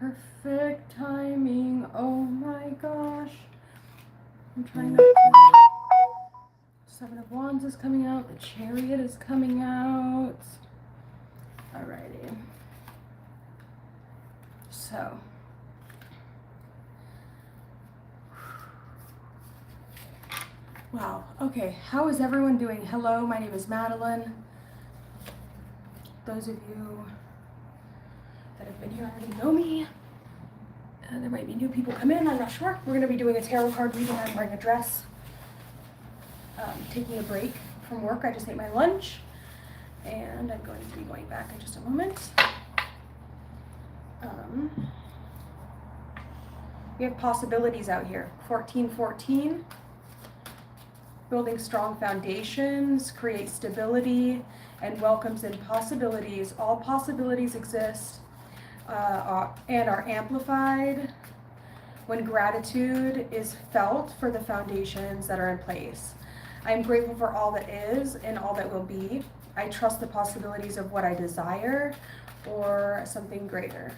Perfect timing. Oh my gosh. I'm trying not to. Seven of Wands is coming out. The Chariot is coming out. Alrighty. So. Wow. Okay. How is everyone doing? Hello, my name is Madeline. Those of you that have been here already know me. There might be new people come in, I'm not sure. We're going to be doing a tarot card reading. I'm wearing a dress. Taking a break from work. I just ate my lunch. And I'm going to be going back in just a moment. We have possibilities out here. 1414. Building strong foundations, create stability, and welcomes in possibilities. All possibilities exist and are amplified when gratitude is felt for the foundations that are in place. I am grateful for all that is and all that will be. I trust the possibilities of what I desire or something greater.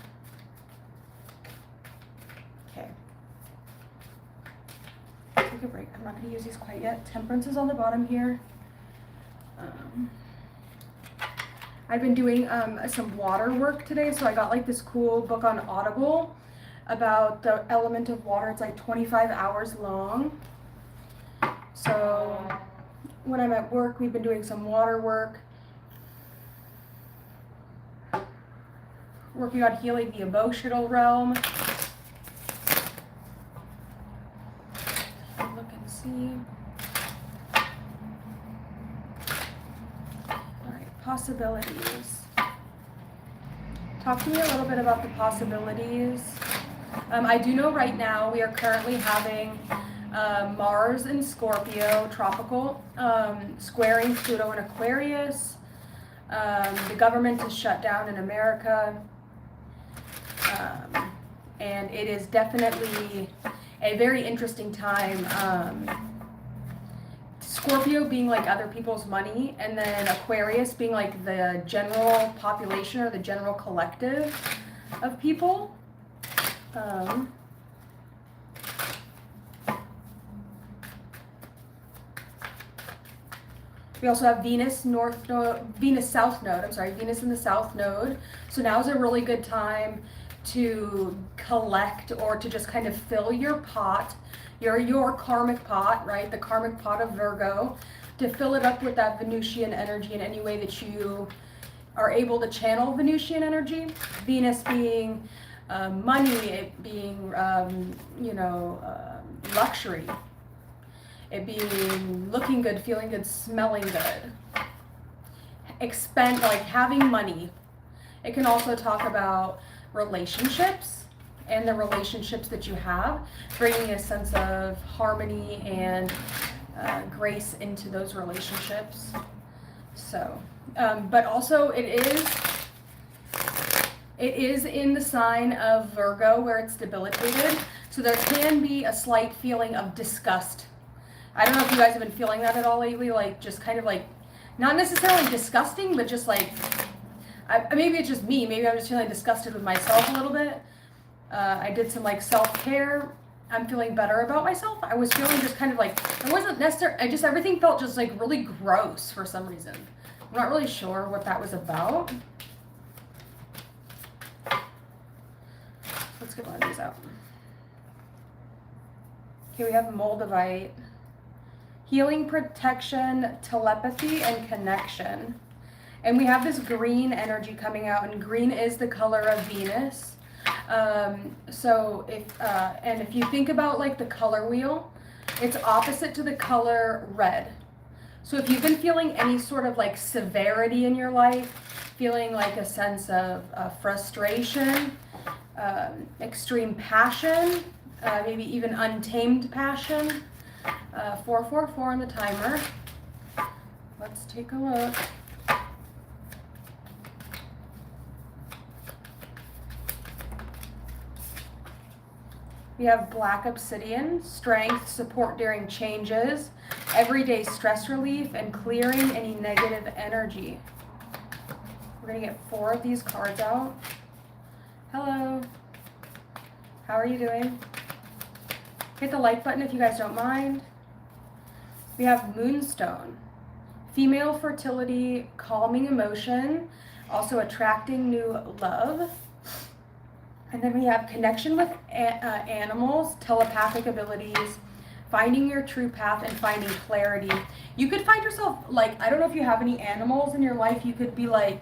Okay. Take a break. I'm not going to use these quite yet. Temperance is on the bottom here. I've been doing some water work today, so I got like this cool book on Audible about the element of water. It's like 25 hours long. So when I'm at work, we've been doing some water work, working on healing the emotional realm. Look and see. All right, possibilities. Talk to me a little bit about the possibilities. I do know right now we are currently having Mars in Scorpio, tropical, squaring Pluto in Aquarius. The government is shut down in America. And it is definitely a very interesting time. Scorpio being like other people's money, and then Aquarius being like the general population or the general collective of people. We also have Venus North Node, Venus South Node. I'm sorry, Venus in the South Node. So now is a really good time to collect or to just kind of fill your pot, your karmic pot, right? The karmic pot of Virgo, to fill it up with that Venusian energy in any way that you are able to channel Venusian energy. Venus being money, it being luxury. It being looking good, feeling good, smelling good. Like having money. It can also talk about relationships and the relationships that you have, bringing a sense of harmony and grace into those relationships. So, but also it is in the sign of Virgo where it's debilitated. So there can be a slight feeling of disgust. I don't know if you guys have been feeling that at all lately, like just kind of like, not necessarily disgusting, but just like, maybe it's just me, maybe I'm just feeling disgusted with myself a little bit. I did some like self-care. I'm feeling better about myself. I was feeling just kind of like, it wasn't necessarily, everything felt just like really gross for some reason. I'm not really sure what that was about. Let's get one of these out. Okay, we have Moldavite. Healing, protection, telepathy, and connection. And we have this green energy coming out, and green is the color of Venus. So if you think about like the color wheel, it's opposite to the color red. So if you've been feeling any sort of like severity in your life, feeling like a sense of frustration, extreme passion, maybe even untamed passion, 444 on the timer. Let's take a look. We have black obsidian, strength, support during changes, everyday stress relief, and clearing any negative energy. We're going to get 4 of these cards out. Hello. How are you doing? Hit the like button if you guys don't mind. We have Moonstone. Female fertility, calming emotion, also attracting new love. And then we have connection with animals, telepathic abilities, finding your true path, and finding clarity. You could find yourself, like, I don't know if you have any animals in your life. You could be like,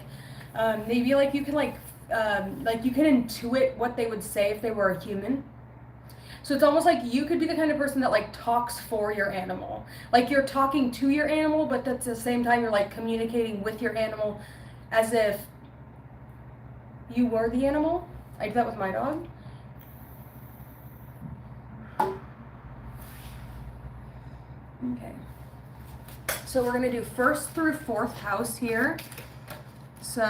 maybe like you could like you can intuit what they would say if they were a human. So it's almost like you could be the kind of person that like talks for your animal. Like you're talking to your animal, but at the same time you're like communicating with your animal as if you were the animal. I do that with my dog. Okay. So we're gonna do 1st through 4th house here. So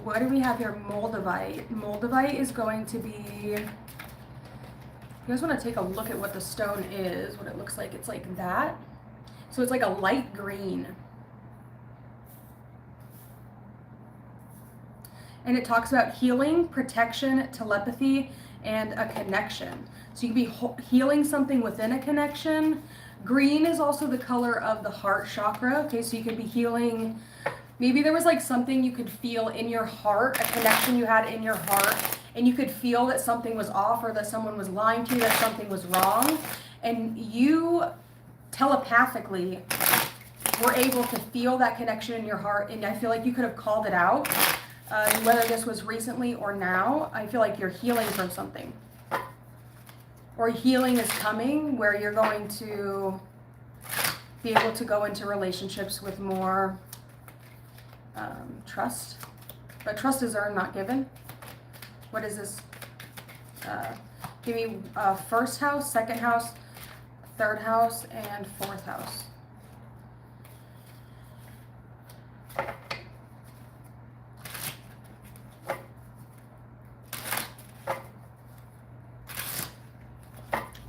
what do we have here? Moldavite. Moldavite is going to be, you guys want to take a look at what the stone is, what it looks like. It's like that. So it's like a light green. And it talks about healing, protection, telepathy, and a connection. So you could be healing something within a connection. Green is also the color of the heart chakra. Okay, so you could be healing, maybe there was like something you could feel in your heart, a connection you had in your heart, and you could feel that something was off or that someone was lying to you, that something was wrong, and you telepathically were able to feel that connection in your heart, and I feel like you could have called it out, whether this was recently or now. I feel like you're healing from something. Or healing is coming, where you're going to be able to go into relationships with more trust. But trust is earned, not given. What is this? Give me 1st house, 2nd house, 3rd house, and 4th house.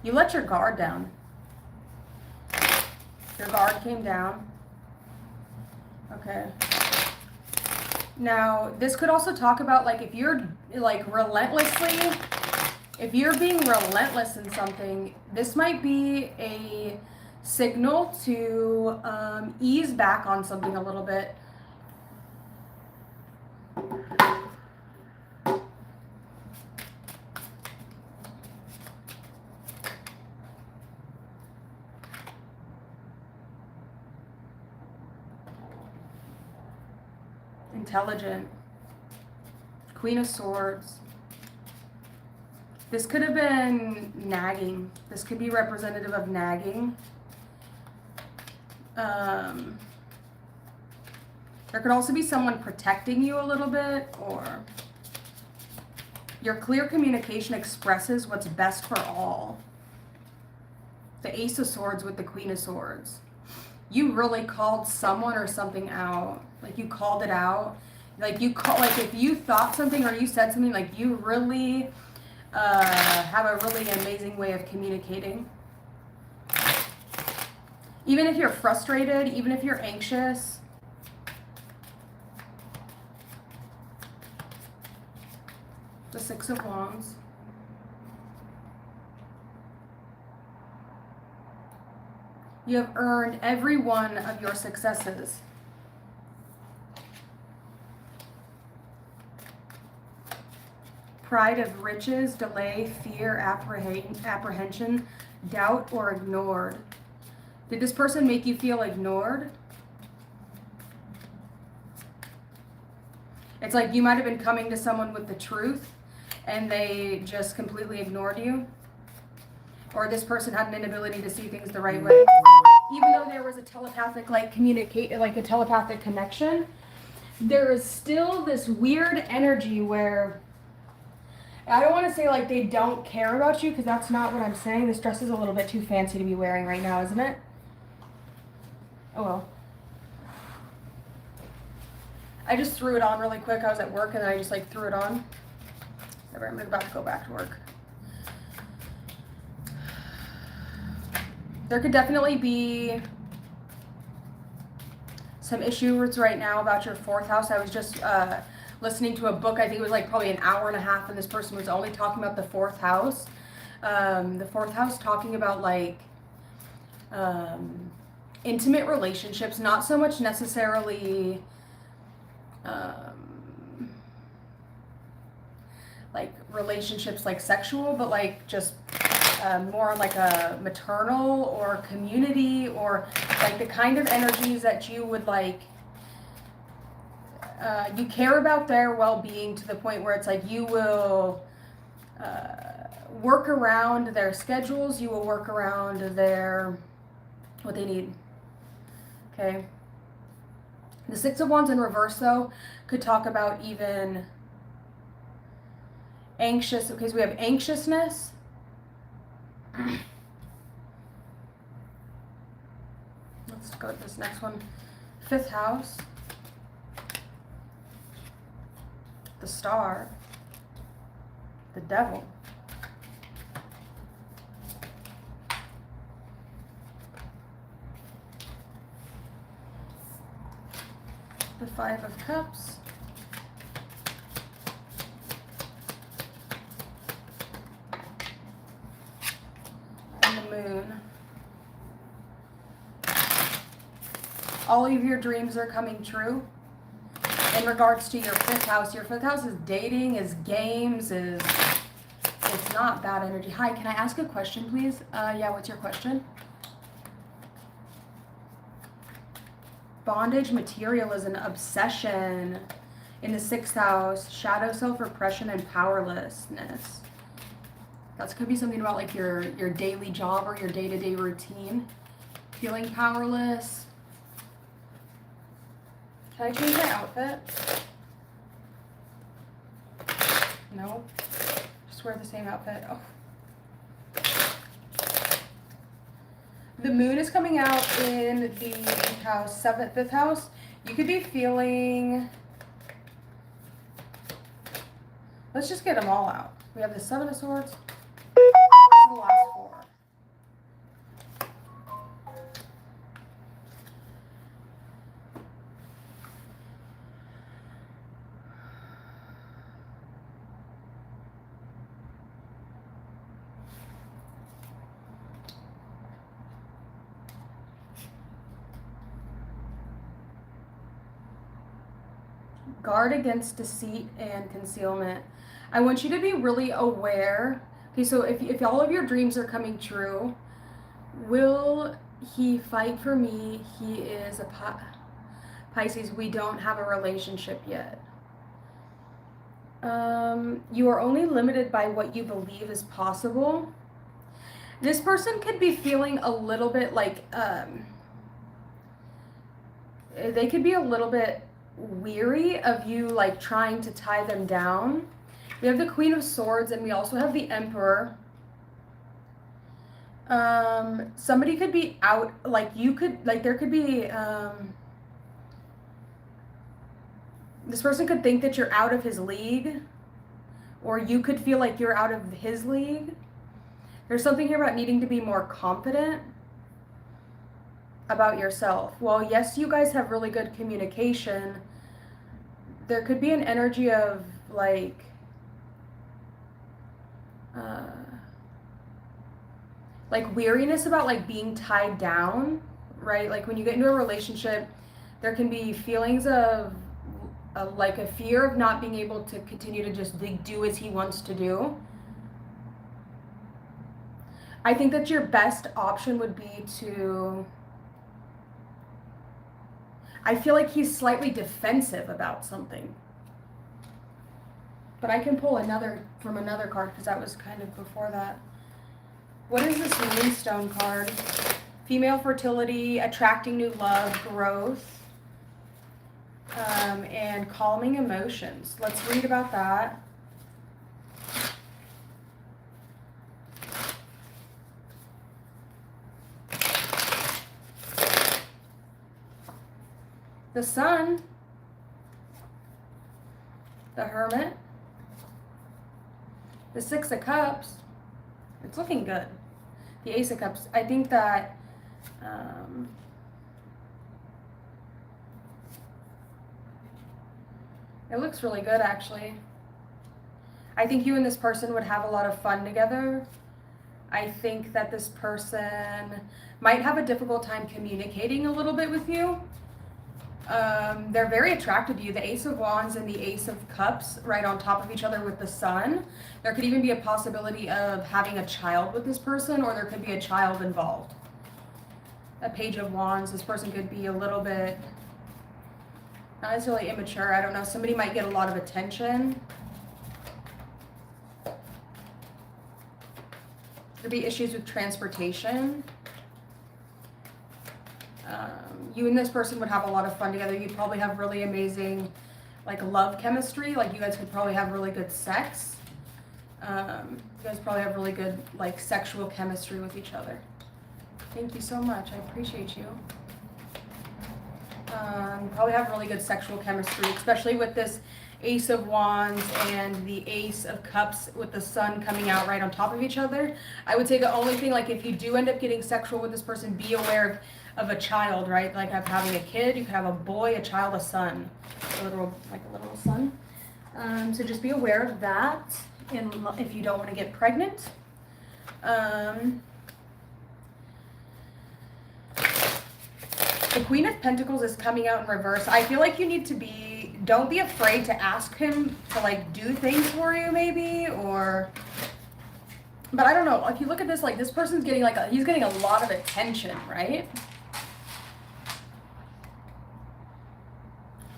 You let your guard down. Your guard came down. Okay. Now, this could also talk about, like, if you're, like, if you're being relentless in something, this might be a signal to ease back on something a little bit. Intelligent. Queen of Swords. This could have been nagging. This could be representative of nagging. There could also be someone protecting you a little bit, or your clear communication expresses what's best for all. The Ace of Swords with the Queen of Swords. You really called someone or something out. Like you called it out. Like if you thought something or you said something, like you really have a really amazing way of communicating. Even if you're frustrated, even if you're anxious. The 6 of Wands. You have earned every one of your successes. Pride of riches, delay, fear, apprehension, doubt, or ignored. Did this person make you feel ignored? It's like you might have been coming to someone with the truth and they just completely ignored you. Or this person had an inability to see things the right way. Even though there was a telepathic a telepathic connection, there is still this weird energy where, I don't want to say like they don't care about you, because that's not what I'm saying. This dress is a little bit too fancy to be wearing right now, isn't it? Oh well. I just threw it on really quick. I was at work and then I just like threw it on. Never, I'm about to go back to work. There could definitely be some issues right now about your 4th house. I was just listening to a book. I think it was like probably an hour and a half, and this person was only talking about the 4th house. The fourth house talking about like intimate relationships, not so much necessarily like relationships like sexual, but like just more like a maternal or community, or like the kind of energies that you would like, you care about their well-being to the point where it's like you will work around their schedules, you will work around their, what they need. Okay. The Six of Wands in reverse, though, could talk about even anxious. Okay, so we have anxiousness. Let's go with this next one. Fifth house. The Star. The Devil. The Five of Cups. And the Moon. All of your dreams are coming true. In regards to your fifth house is dating, is games, is, it's not bad energy. Hi, can I ask a question, please? Yeah, what's your question? Bondage, materialism, obsession in the sixth house, shadow self, repression, and powerlessness. That could be something about like your daily job or your day-to-day routine. Feeling powerless. Can I change my outfit? No. Just wear the same outfit. Oh. The Moon is coming out in the 8th house, 7th, 5th house. You could be feeling... Let's just get them all out. We have the Seven of Swords. This is the last four. Guard against deceit and concealment. I want you to be really aware. Okay, so if all of your dreams are coming true, will he fight for me? He is a Pisces. We don't have a relationship yet. You are only limited by what you believe is possible. This person could be feeling a little bit like, they could be a little bit weary of you like trying to tie them down. We have the Queen of Swords and we also have the Emperor. Somebody could be out, like you could, like there could be, this person could think that you're out of his league, or you could feel like you're out of his league. There's something here about needing to be more confident about yourself. Well, yes, you guys have really good communication. There could be an energy of like weariness about like being tied down, right? Like when you get into a relationship, there can be feelings of like a fear of not being able to continue to just do as he wants to do. I think that your best option would be to, I feel like he's slightly defensive about something. But I can pull from another card because that was kind of before that. What is this Moonstone card? Female fertility, attracting new love, growth, and calming emotions. Let's read about that. The Sun, the Hermit, the Six of Cups. It's looking good. The Ace of Cups. I think that it looks really good, actually. I think you and this person would have a lot of fun together. I think that this person might have a difficult time communicating a little bit with you. They're very attracted to you. The Ace of Wands and the Ace of Cups right on top of each other with the Sun. There could even be a possibility of having a child with this person, or there could be a child involved. A Page of Wands, this person could be a little bit, not necessarily immature, I don't know. Somebody might get a lot of attention. There'd be issues with transportation. You and this person would have a lot of fun together. You'd probably have really amazing, like, love chemistry. Like, you guys could probably have really good sex. You guys probably have really good, like, sexual chemistry with each other. Thank you so much. I appreciate you. Probably have really good sexual chemistry, especially with this Ace of Wands and the Ace of Cups with the Sun coming out right on top of each other. I would say the only thing, like, if you do end up getting sexual with this person, be aware of a child, right? Like, of having a kid. You could have a boy, a child, a son, a literal son. So just be aware of that, and if you don't want to get pregnant. The Queen of Pentacles is coming out in reverse. I feel like you need to don't be afraid to ask him to, like, do things for you, maybe, or, but I don't know. If you look at this, like, this person's getting, like, he's getting a lot of attention, right?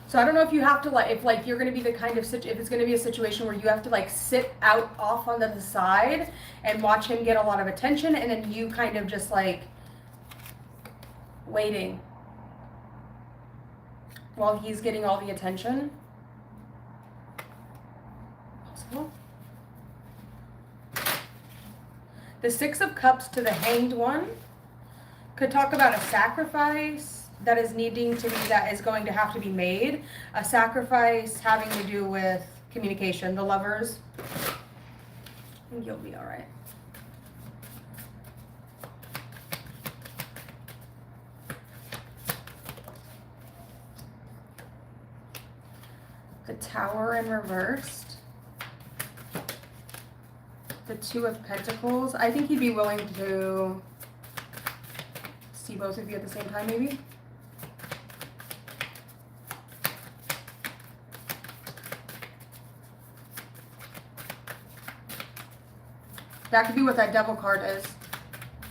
So I don't know if you have to, like, if, like, you're going to be the kind of, if it's going to be a situation where you have to, like, sit out off on the side and watch him get a lot of attention, and then you kind of just, like, waiting while he's getting all the attention. Possible. The Six of Cups to the Hanged One could talk about a sacrifice that is going to have to be made. A sacrifice having to do with communication. The Lovers. I think you'll be all right. The Tower in reversed. The Two of Pentacles. I think he'd be willing to see both of you at the same time, maybe. That could be what that Devil card is.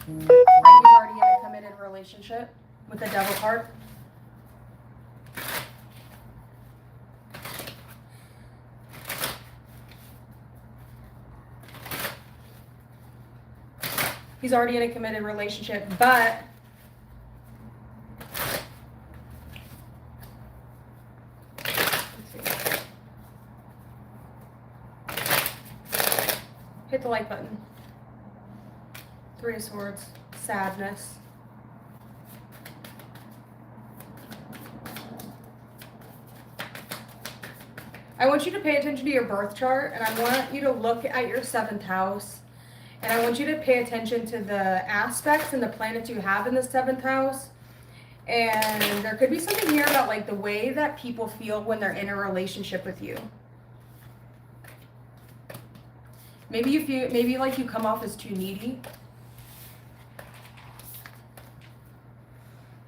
Right, he's already in a committed relationship with the Devil card. He's already in a committed relationship, but hit the like button. Three of Swords, sadness. I want you to pay attention to your birth chart, and I want you to look at your 7th house. And I want you to pay attention to the aspects and the planets you have in the 7th house. And there could be something here about, like, the way that people feel when they're in a relationship with you. Maybe like you come off as too needy.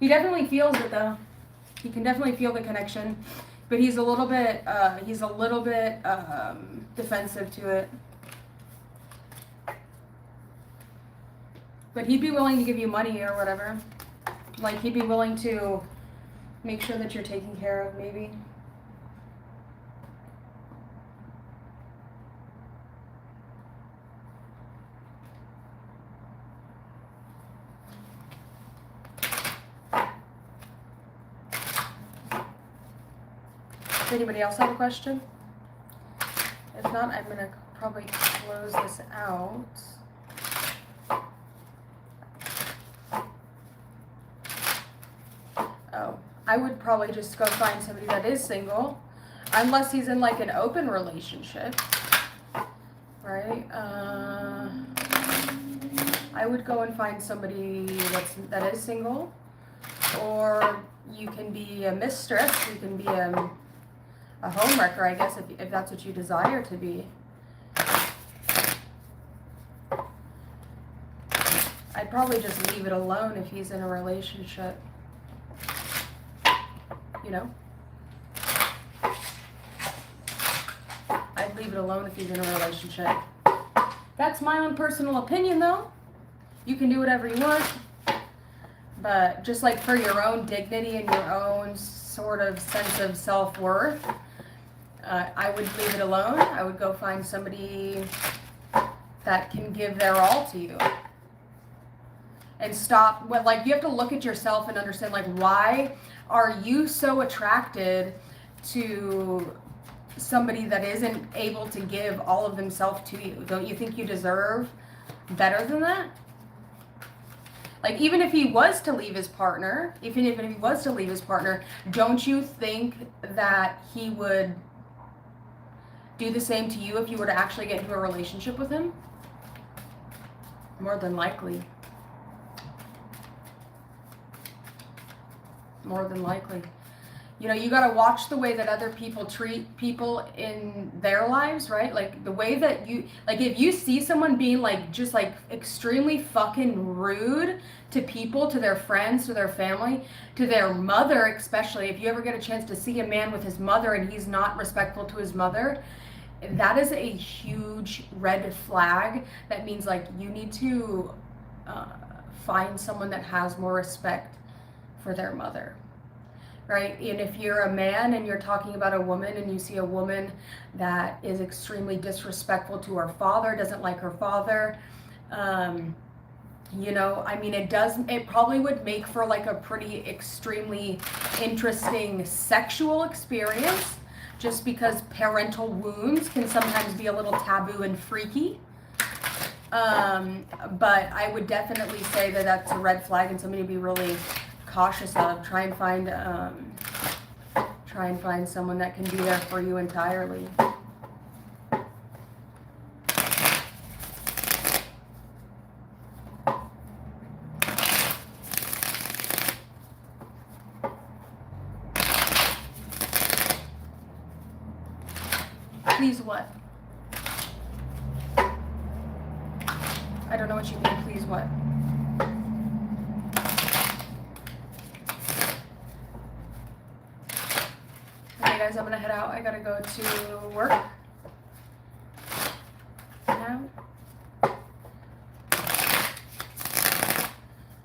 He definitely feels it, though. He can definitely feel the connection, but he's a little bit defensive to it. But he'd be willing to give you money or whatever. Like, he'd be willing to make sure that you're taken care of, maybe. Does anybody else have a question? If not, I'm going to probably close this out. Oh, I would probably just go find somebody that is single, unless he's in, like, an open relationship, right? I would go and find somebody that is single, or you can be a mistress, you can be a homewrecker, I guess, if that's what you desire to be. I'd probably just leave it alone if he's in a relationship. You know? I'd leave it alone if he's in a relationship. That's my own personal opinion, though. You can do whatever you want. But just like for your own dignity and your own sort of sense of self-worth, I would leave it alone. I would go find somebody that can give their all to you. And stop, like, you have to look at yourself and understand, like, why are you so attracted to somebody that isn't able to give all of themselves to you? Don't you think you deserve better than that? Like, even if he was to leave his partner, don't you think that he would do the same to you if you were to actually get into a relationship with him? More than likely. More than likely. You know, you got to watch the way that other people treat people in their lives, right? Like, the way that you, like, if you see someone being, like, just, like, extremely fucking rude to people, to their friends, to their family, to their mother especially, if you ever get a chance to see a man with his mother and he's not respectful to his mother, that is a huge red flag. That means, like, you need to find someone that has more respect for their mother. Right? And if you're a man and you're talking about a woman and you see a woman that is extremely disrespectful to her father, doesn't like her father, you know, I mean, it probably would make for like a pretty extremely interesting sexual experience, just because parental wounds can sometimes be a little taboo and freaky. But I would definitely say that that's a red flag and somebody to be really cautious of. Try and find someone that can be there for you entirely. Please what? I don't know what you mean, please what? Okay guys, I'm gonna head out. I gotta go to work now.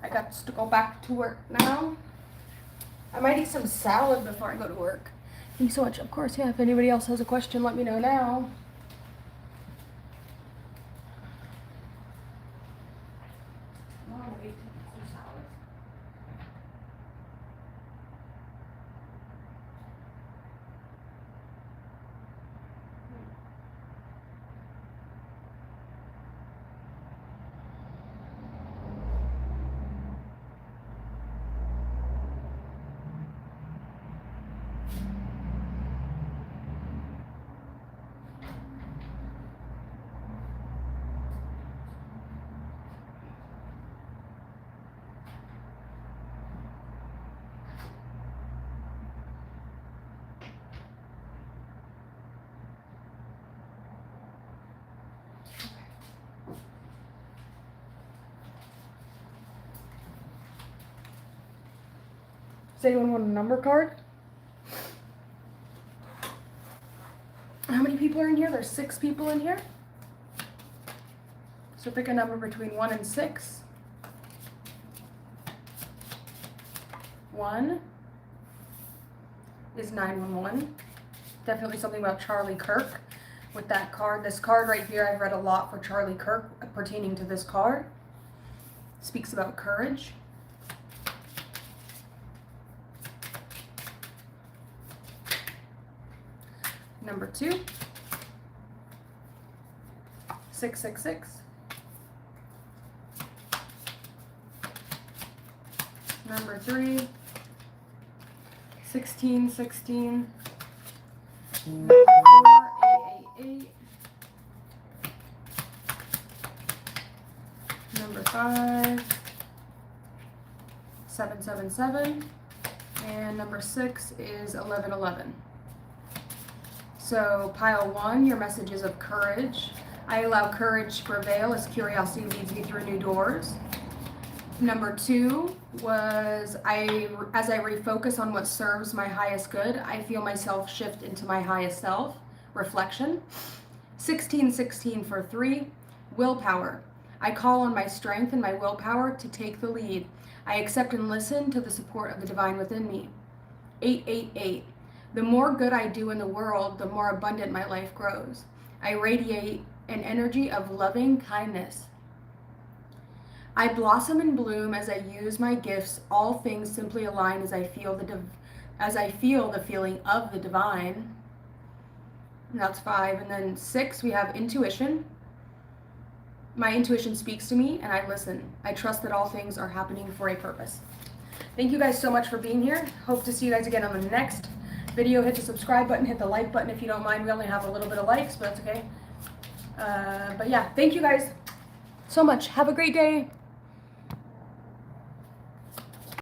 I got to go back to work now. I might eat some salad before I go to work. Thank you so much. Of course, yeah, if anybody else has a question, let me know now. Does anyone want a number card? How many people are in here? There's 6 people in here. So pick a number between 1 and 6. 1 is 911. Definitely something about Charlie Kirk with that card. This card right here, I've read a lot for Charlie Kirk pertaining to this card. Speaks about courage. Number 2, 666. Number 3, 1616. Number 4, 888. Number 5, 777. And number 6 is 1111. So pile 1, your message is of courage. I allow courage to prevail as curiosity leads me through new doors. Number 2 was as I refocus on what serves my highest good, I feel myself shift into my highest self. Reflection. 1616 for 3. Willpower. I call on my strength and my willpower to take the lead. I accept and listen to the support of the divine within me. 888. The more good I do in the world, the more abundant my life grows. I radiate an energy of loving kindness. I blossom and bloom as I use my gifts. All things simply align as I feel the feeling of the divine. And that's 5. And then 6, we have intuition. My intuition speaks to me and I listen. I trust that all things are happening for a purpose. Thank you guys so much for being here. Hope to see you guys again on the next video. Hit the subscribe button, hit the like button if you don't mind. We only have a little bit of likes, but that's okay. But yeah, thank you guys so much. Have a great day.